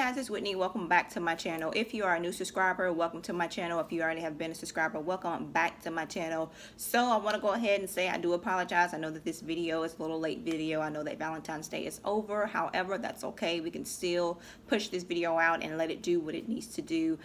guys, it's Whitney. Welcome back to my channel. If you are a new subscriber, welcome to my channel. If you already have been a subscriber, welcome back to my channel. So I want to go ahead and say I do apologize. I know that this video is a little late video. I know that Valentine's Day is over. However, that's okay. We can still push this video out and let it do what it needs to do.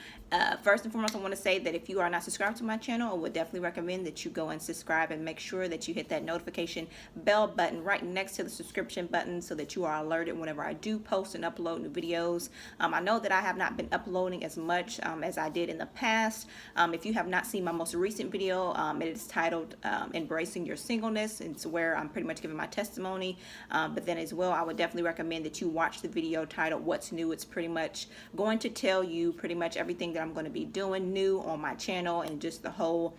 First and foremost, I want to say that if you are not subscribed to my channel, I would definitely recommend that you go and subscribe and make sure that you hit that notification bell button right next to the subscription button so that you are alerted whenever I do post and upload new videos. I know that I have not been uploading as much as I did in the past. If you have not seen my most recent video, it is titled Embracing Your Singleness. It's where I'm pretty much giving my testimony. But then as well, I would definitely recommend that you watch the video titled What's New. It's pretty much going to tell you pretty much everything that I'm going to be doing new on my channel and just the whole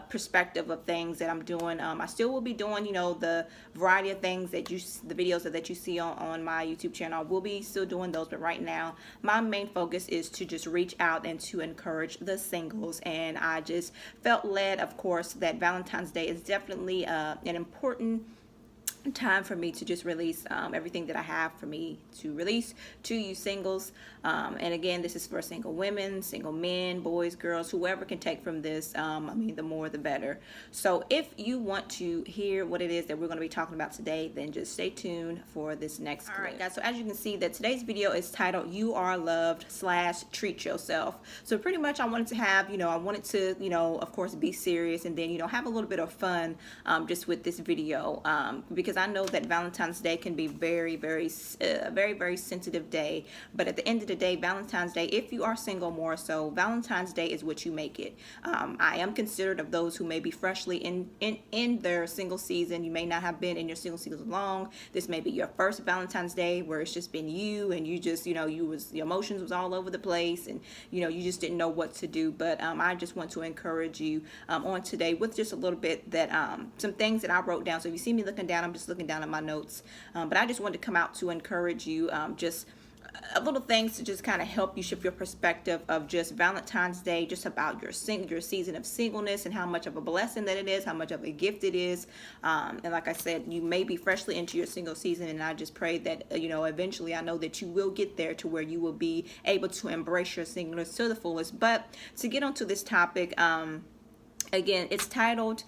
perspective of things that I'm doing. I still will be doing, you know, the variety of things that the videos that you see on my YouTube channel. I will be still doing those, but right now my main focus is to just reach out and to encourage the singles. And I just felt led, of course, that Valentine's Day is definitely an important time for me to just release everything that I have for me to release to you singles. And again, this is for single women, single men, boys, girls, whoever can take from this. I mean, the more the better. So if you want to hear what it is that we're going to be talking about today, then just stay tuned for this next clip. All right, guys, so as you can see, that today's video is titled You Are Loved / Treat Yourself. So pretty much I wanted to have, I wanted to, of course, be serious and then, have a little bit of fun just with this video, because I know that Valentine's Day can be very, very sensitive day. But at the end of the day, Valentine's Day, if you are single more so, Valentine's Day is what you make it. I am considered of those who may be freshly in their single season. You may not have been in your single season long. This may be your first Valentine's Day where it's just been you and you just, your emotions was all over the place and, you just didn't know what to do. But I just want to encourage you on today with just a little bit that some things that I wrote down. So if you see me looking down, I'm just looking down at my notes, but I just wanted to come out to encourage you, just a little things to just kind of help you shift your perspective of just Valentine's Day, just about your season of singleness and how much of a blessing that it is, how much of a gift it is. And like I said, you may be freshly into your single season, and I just pray that eventually, I know that you will get there to where you will be able to embrace your singleness to the fullest. But to get onto this topic, again, it's titled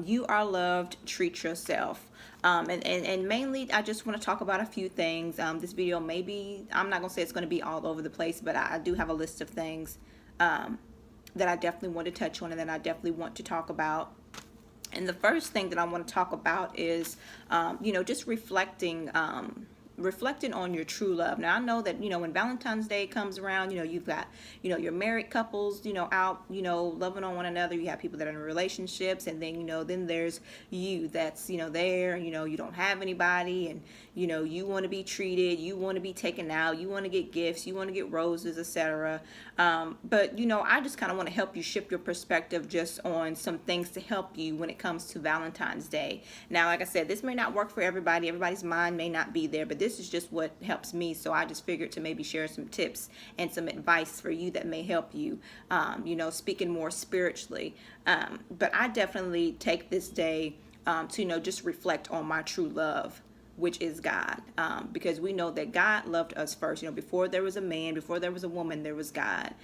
You Are Loved, Treat Yourself. And mainly I just want to talk about a few things. This video maybe, I'm not gonna say it's going to be all over the place, but I do have a list of things that I definitely want to touch on and that I definitely want to talk about. And the first thing that I want to talk about is just reflecting on your true love. Now I know that when Valentine's Day comes around, you've got your married couples out loving on one another. You have people that are in relationships, and then then there's you that's there, you don't have anybody, and you want to be treated, you want to be taken out, you want to get gifts, you want to get roses, etc. But I just kind of want to help you shift your perspective just on some things to help you when it comes to Valentine's Day. Now, like I said, this may not work for everybody. Everybody's mind may not be there, but this is just what helps me. So I just figured to maybe share some tips and some advice for you that may help you, speaking more spiritually. But I definitely take this day to, just reflect on my true love, which is God, because we know that God loved us first. Before there was a man, before there was a woman, there was God.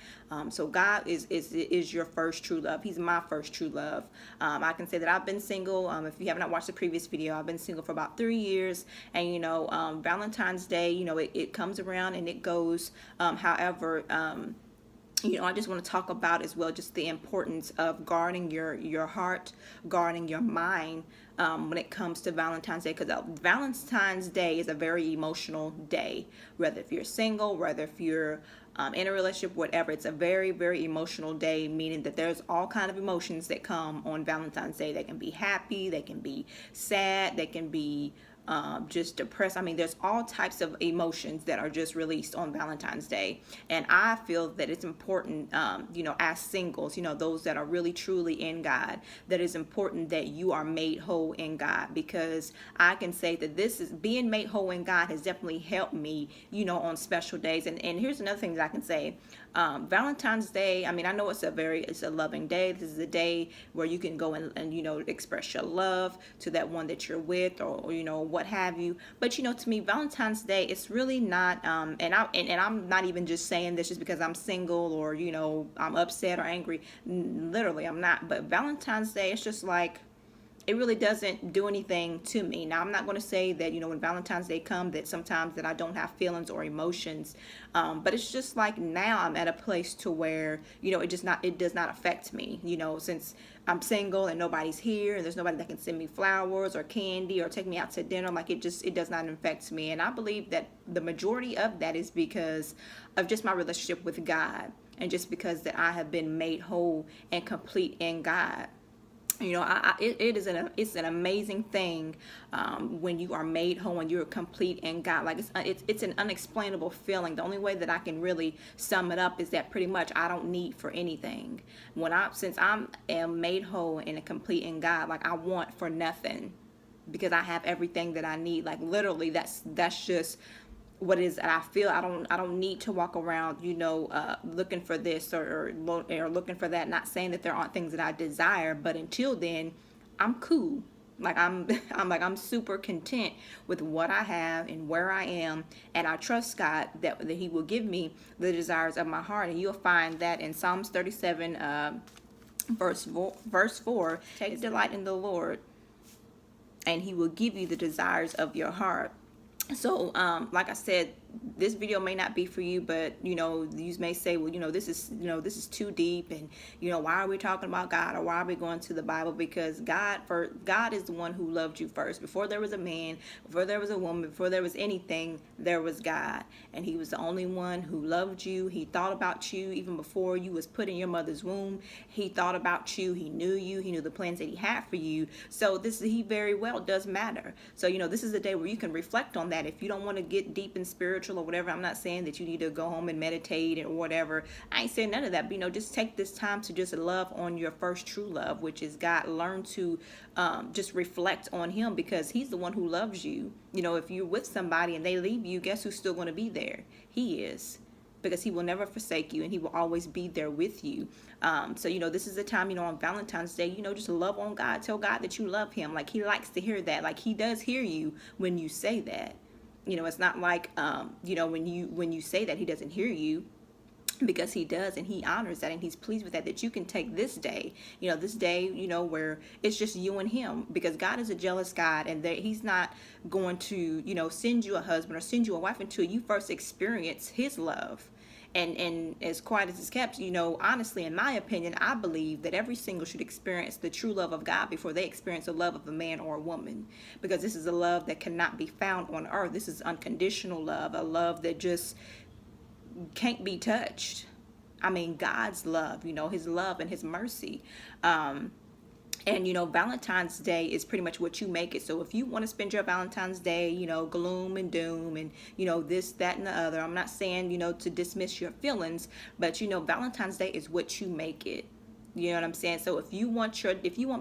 So God is your first true love. He's my first true love. I can say that I've been single. If you have not watched the previous video, I've been single for about 3 years. And Valentine's Day, it comes around and it goes. However, I just want to talk about as well just the importance of guarding your heart, guarding your mind when it comes to Valentine's Day, because Valentine's Day is a very emotional day. Whether if you're single, whether if you're in a relationship, whatever, it's a very, very emotional day, meaning that there's all kind of emotions that come on Valentine's Day. They can be happy, they can be sad, they can be just depressed. I mean, there's all types of emotions that are just released on Valentine's Day. And I feel that it's important, as singles, those that are really truly in God, that it's important that you are made whole in God, because I can say that this is being made whole in God has definitely helped me, on special days. And here's another thing that I can say. Valentine's Day, I mean, I know it's a loving day. This is a day where you can go and express your love to that one that you're with, or what have you. But to me, Valentine's Day, it's really not, and I'm not even just saying this just because I'm single, or I'm upset or angry. Literally, I'm not. But Valentine's Day, it's just like, it really doesn't do anything to me. Now, I'm not going to say that, when Valentine's Day comes, that sometimes that I don't have feelings or emotions. But it's just like, now I'm at a place to where, it does not affect me, since I'm single and nobody's here and there's nobody that can send me flowers or candy or take me out to dinner. Like, it does not affect me. And I believe that the majority of that is because of just my relationship with God, and just because that I have been made whole and complete in God. It's an amazing thing when you are made whole, when you're complete in God. Like, it's an unexplainable feeling. The only way that I can really sum it up is that pretty much I don't need for anything. Since I am made whole and complete in God, like, I want for nothing, because I have everything that I need. Like, literally, that's just what it is that I feel. I don't need to walk around, looking for this or looking for that. Not saying that there aren't things that I desire, but until then, I'm cool. Like, I'm super content with what I have and where I am, and I trust God that He will give me the desires of my heart. And you'll find that in Psalms 37, verse 4. Take delight in the Lord, and He will give you the desires of your heart. So, like I said, this video may not be for you, but you may say, well, this is too deep, and why are we talking about God, or why are we going to the Bible? Because God is the one who loved you first. Before there was a man, before there was a woman, before there was anything, there was God, and He was the only one who loved you. He thought about you even before you was put in your mother's womb. He thought about you. He knew you. He knew the plans that He had for you. So He very well does matter. So this is a day where you can reflect on that. If you don't want to get deep and spiritual or whatever, I'm not saying that you need to go home and meditate or whatever. I ain't saying none of that. But just take this time to just love on your first true love, which is God. Learn to just reflect on Him, because He's the one who loves you. If you're with somebody and they leave you, guess who's still going to be there? He is. Because He will never forsake you, and He will always be there with you. So this is the time, on Valentine's Day, just love on God. Tell God that you love Him. Like, He likes to hear that. Like, He does hear you when you say that. It's not like when you say that He doesn't hear you, because He does, and He honors that, and He's pleased with that. That you can take this day, where it's just you and Him, because God is a jealous God, and that He's not going to send you a husband or send you a wife until you first experience His love. And as quiet as it's kept, honestly, in my opinion, I believe that every single should experience the true love of God before they experience the love of a man or a woman. Because this is a love that cannot be found on earth. This is unconditional love, a love that just can't be touched. I mean, God's love, His love and His mercy. And Valentine's Day is pretty much what you make it. So if you want to spend your Valentine's Day, gloom and doom and this, that, and the other, I'm not saying to dismiss your feelings, but Valentine's Day is what you make it. You know what I'm saying? So if you want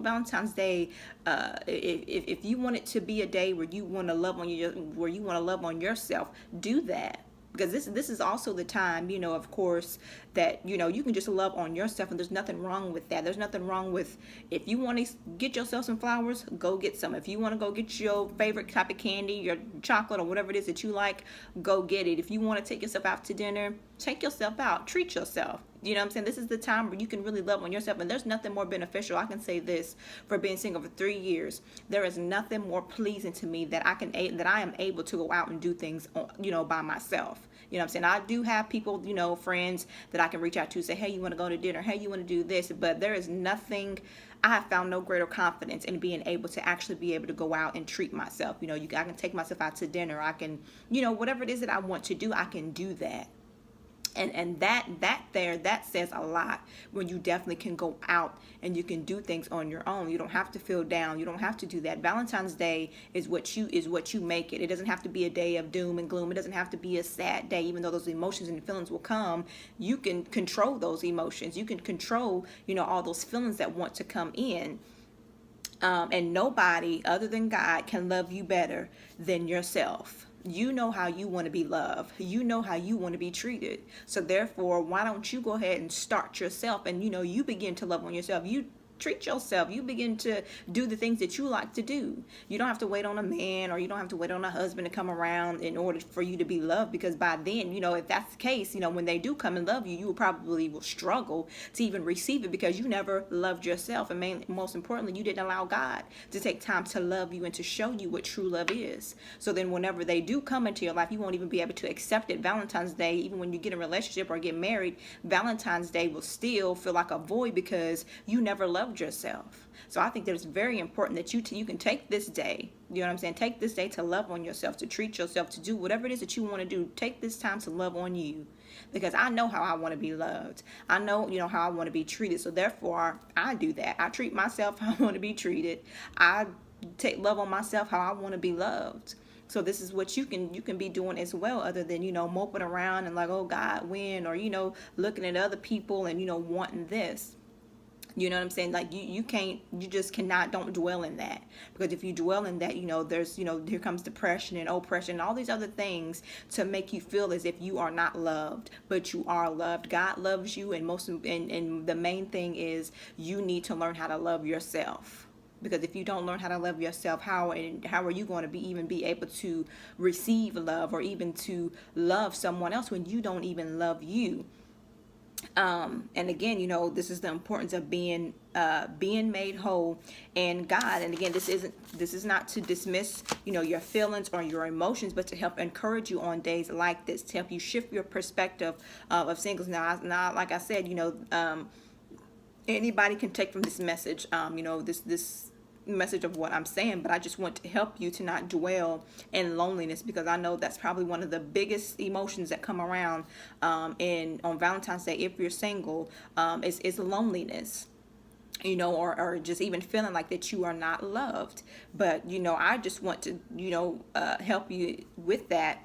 Valentine's Day, if you want it to be a day where you want to love on yourself, do that. Because this is also the time, of course, that, you can just love on yourself, and there's nothing wrong with that. There's nothing wrong with, if you want to get yourself some flowers, go get some. If you want to go get your favorite type of candy, your chocolate or whatever it is that you like, go get it. If you want to take yourself out to dinner, take yourself out. Treat yourself. You know what I'm saying? This is the time where you can really love on yourself, and there's nothing more beneficial. I can say this for being single for 3 years. There is nothing more pleasing to me that I am able to go out and do things, by myself. You know what I'm saying? I do have people, friends that I can reach out to, say, hey, you want to go to dinner? Hey, you want to do this? But there is nothing. I have found no greater confidence in being able to actually be able to go out and treat myself. I can take myself out to dinner. I can, whatever it is that I want to do, I can do that. And that says a lot, when you definitely can go out and you can do things on your own. You don't have to feel down. You don't have to do that. Valentine's Day is what you make it. It doesn't have to be a day of doom and gloom. It doesn't have to be a sad day, even though those emotions and feelings will come. You can control those emotions. You can control, all those feelings that want to come in. And nobody other than God can love you better than yourself. You know how you want to be loved. You know how you want to be treated. So therefore, why don't you go ahead and start yourself, and you begin to love on yourself. treat yourself. You begin to do the things that you like to do. You don't have to wait on a man, or you don't have to wait on a husband to come around in order for you to be loved, because by then, if that's the case, when they do come and love you, you will struggle to even receive it, because you never loved yourself. And most importantly, you didn't allow God to take time to love you and to show you what true love is. So then whenever they do come into your life, you won't even be able to accept it. Valentine's Day, even when you get in a relationship or get married, Valentine's Day will still feel like a void, because you never loved yourself. So I think that it's very important that you can take this day, you know what I'm saying? Take this day to love on yourself, to treat yourself, to do whatever it is that you want to do. Take this time to love on you, because I know how I want to be loved. I know, how I want to be treated. So therefore, I do that. I treat myself how I want to be treated. I take love on myself how I want to be loved. So this is what you can be doing as well, other than, moping around and like, oh God, when, or, looking at other people and, wanting this. You know what I'm saying? Like you just cannot, don't dwell in that. Because if you dwell in that, there's, here comes depression and oppression and all these other things to make you feel as if you are not loved, but you are loved. God loves you. And the main thing is you need to learn how to love yourself. Because if you don't learn how to love yourself, how are you going to even be able to receive love, or even to love someone else when you don't even love you? And again, this is the importance of being made whole in God. And again, this is not to dismiss, your feelings or your emotions, but to help encourage you on days like this, to help you shift your perspective of singles. Now, like I said, anybody can take from this message, this message of what I'm saying, but I just want to help you to not dwell in loneliness, because I know that's probably one of the biggest emotions that come around on Valentine's Day if you're single, is loneliness, or just even feeling like that you are not loved. But I just want to help you with that.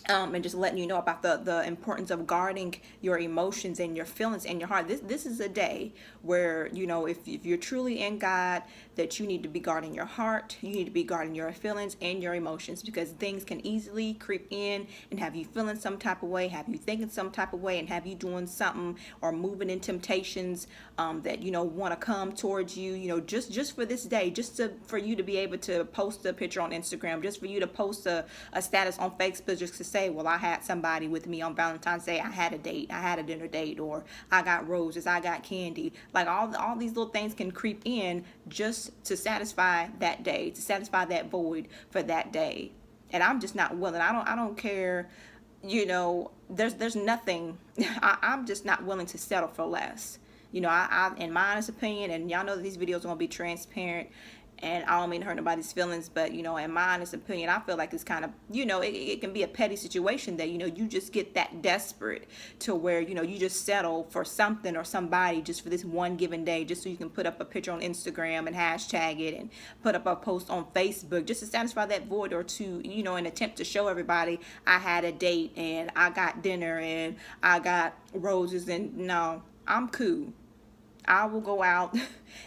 And just letting you know about the importance of guarding your emotions and your feelings and your heart. This is a day where, if you're truly in God, that you need to be guarding your heart, you need to be guarding your feelings and your emotions, because things can easily creep in and have you feeling some type of way, have you thinking some type of way, and have you doing something or moving in temptations that want to come towards you, just for this day, for you to be able to post a picture on Instagram, just for you to post a status on Facebook, just to say, well, I had somebody with me on Valentine's Day, I had a date, I had a dinner date, or I got roses, I got candy. Like all these little things can creep in just to satisfy that day, to satisfy that void for that day. And I'm just not willing. I don't care, there's nothing. I'm just not willing to settle for less. I in my honest opinion, and y'all know that these videos are going to be transparent, and I don't mean to hurt nobody's feelings, but, in my honest opinion, I feel like it's kind of, it can be a petty situation that, you just get that desperate to where, you just settle for something or somebody just for this one given day, just so you can put up a picture on Instagram and hashtag it and put up a post on Facebook just to satisfy that void, or to, an attempt to show everybody I had a date and I got dinner and I got roses. And no, I'm cool. I will go out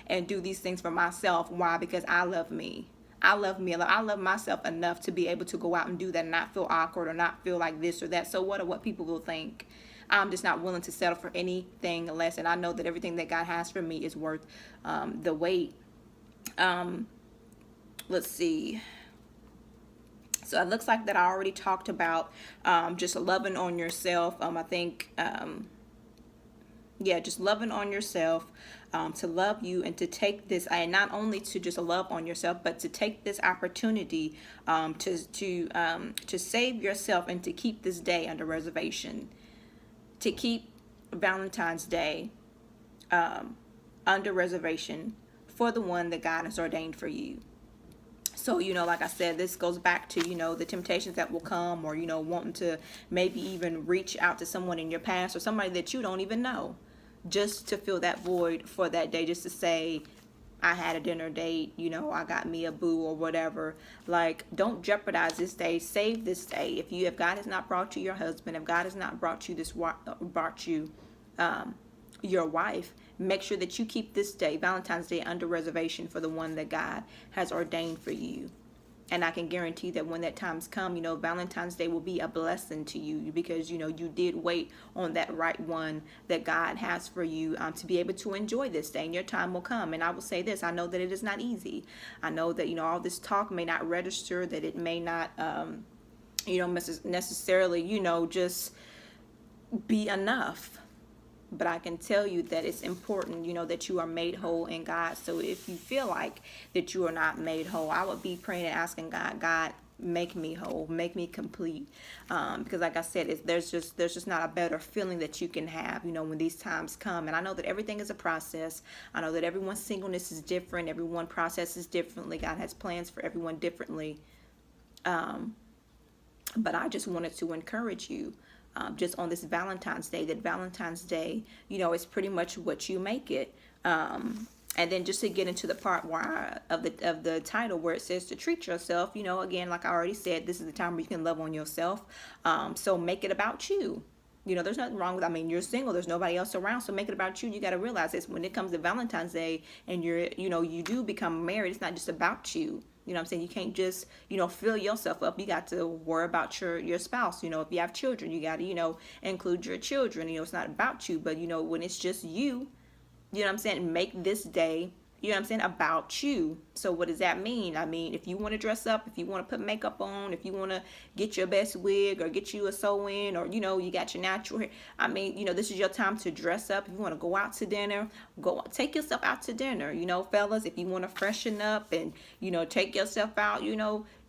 and do these things for myself. Why? Because I love me. I love me. I love myself enough to be able to go out and do that and not feel awkward or not feel like this or that. So what people will think. I'm just not willing to settle for anything less. And I know that everything that God has for me is worth the wait. Let's see. So it looks like that I already talked about just loving on yourself. I think... just loving on yourself, to love you, and to take this, and not only to just love on yourself, but to take this opportunity to save yourself and to keep this day under reservation, to keep Valentine's Day under reservation for the one that God has ordained for you. So, like I said, this goes back to, the temptations that will come, or, wanting to maybe even reach out to someone in your past or somebody that you don't even know, just to fill that void for that day, just to say, I had a dinner date, I got me a boo or whatever. Like, don't jeopardize this day. Save this day. If God has not brought you your husband, if God has not brought you your wife, make sure that you keep this day, Valentine's Day, under reservation for the one that God has ordained for you. And I can guarantee that when that time's come, Valentine's Day will be a blessing to you, because, you did wait on that right one that God has for you, to be able to enjoy this day. And your time will come. And I will say this, I know that it is not easy. I know that, all this talk may not register, that it may not, necessarily, just be enough. But I can tell you that it's important, that you are made whole in God. So if you feel like that you are not made whole, I would be praying and asking God, make me whole, make me complete. Because like I said, there's just not a better feeling that you can have, when these times come. And I know that everything is a process. I know that everyone's singleness is different. Everyone processes differently. God has plans for everyone differently. But I just wanted to encourage you, just on this Valentine's Day, that Valentine's Day, is pretty much what you make it. And then just to get into the part of the title where it says to treat yourself, again, like I already said, this is the time where you can love on yourself. So make it about you. There's nothing wrong with, you're single, there's nobody else around, so make it about you. You got to realize this, when it comes to Valentine's Day and you do become married, it's not just about you. You know what I'm saying? You can't just, fill yourself up. You got to worry about your spouse. If you have children, you got to, include your children. It's not about you, but, when it's just you, you know what I'm saying? Make this day, about you. So what does that mean? If you want to dress up, if you want to put makeup on, if you want to get your best wig or get you a sew-in, or, you got your natural hair. This is your time to dress up. If you want to go out to dinner, take yourself out to dinner. Fellas, if you want to freshen up and, take yourself out,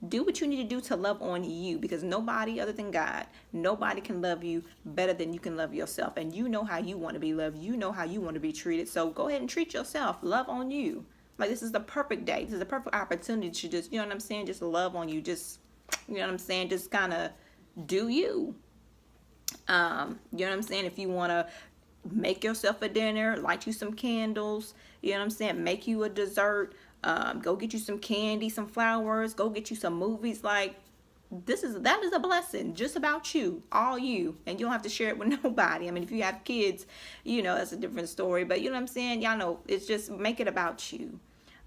do what you need to do to love on you, because nobody other than God, nobody can love you better than you can love yourself. And you know how you want to be loved. You know how you want to be treated. So go ahead and treat yourself. Love on you. Like, this is the perfect day. This is the perfect opportunity to just, just love on you. Just, just kind of do you. If you want to make yourself a dinner, light you some candles, make you a dessert, go get you some candy, some flowers, go get you some movies. Like, that is a blessing, just about you, all you, and you don't have to share it with nobody. If you have kids, that's a different story, but y'all know, it's just, make it about you.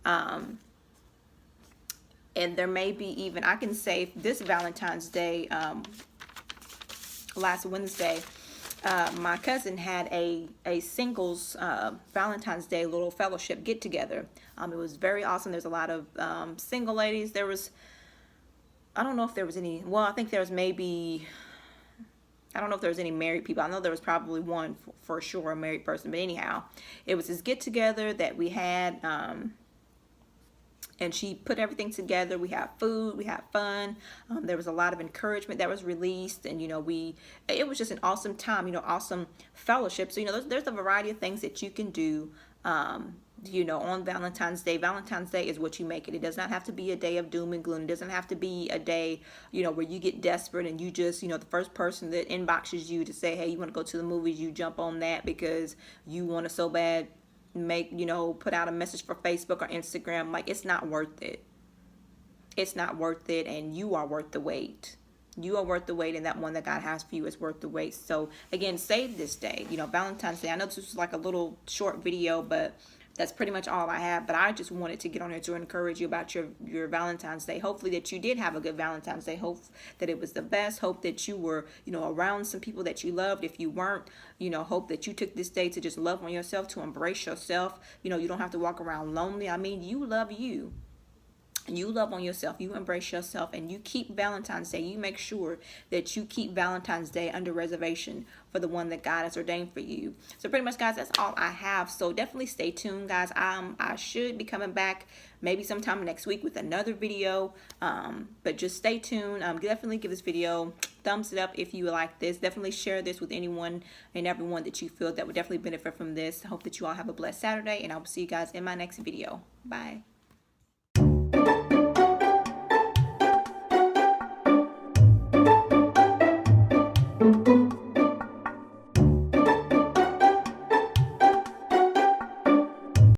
And there may be even, I can say this Valentine's Day, last Wednesday, my cousin had a singles Valentine's Day little fellowship get together. It was very awesome. There's a lot of single ladies. There was, I don't know if there was any, well, I think there was maybe, I don't know if there was any married people. I know there was probably one for sure, a married person, but anyhow, it was this get together that we had, and she put everything together. We had food, we had fun. There was a lot of encouragement that was released, and it was just an awesome time. Awesome fellowship. So there's a variety of things that you can do. On Valentine's Day. Valentine's Day is what you make it. It does not have to be a day of doom and gloom. It doesn't have to be a day, where you get desperate and you just, the first person that inboxes you to say, hey, you want to go to the movies, you jump on that because you want to so bad put out a message for Facebook or Instagram. Like, it's not worth it. It's not worth it, and you are worth the wait. You are worth the wait, and that one that God has for you is worth the wait. So again, save this day, Valentine's Day. I know this was like a little short video, but that's pretty much all I have. But I just wanted to get on here to encourage you about your Valentine's Day. Hopefully that you did have a good Valentine's Day. Hope that it was the best. Hope that you were, around some people that you loved. If you weren't, hope that you took this day to just love on yourself, to embrace yourself. You don't have to walk around lonely. You love you. You love on yourself, you embrace yourself, and you keep Valentine's Day. You make sure that you keep Valentine's Day under reservation for the one that God has ordained for you. So pretty much, guys, that's all I have. So definitely stay tuned, guys. I should be coming back maybe sometime next week with another video, but just stay tuned. Definitely give this video thumbs it up if you like this. Definitely share this with anyone and everyone that you feel that would definitely benefit from this. I hope that you all have a blessed Saturday, and I will see you guys in my next video. Bye.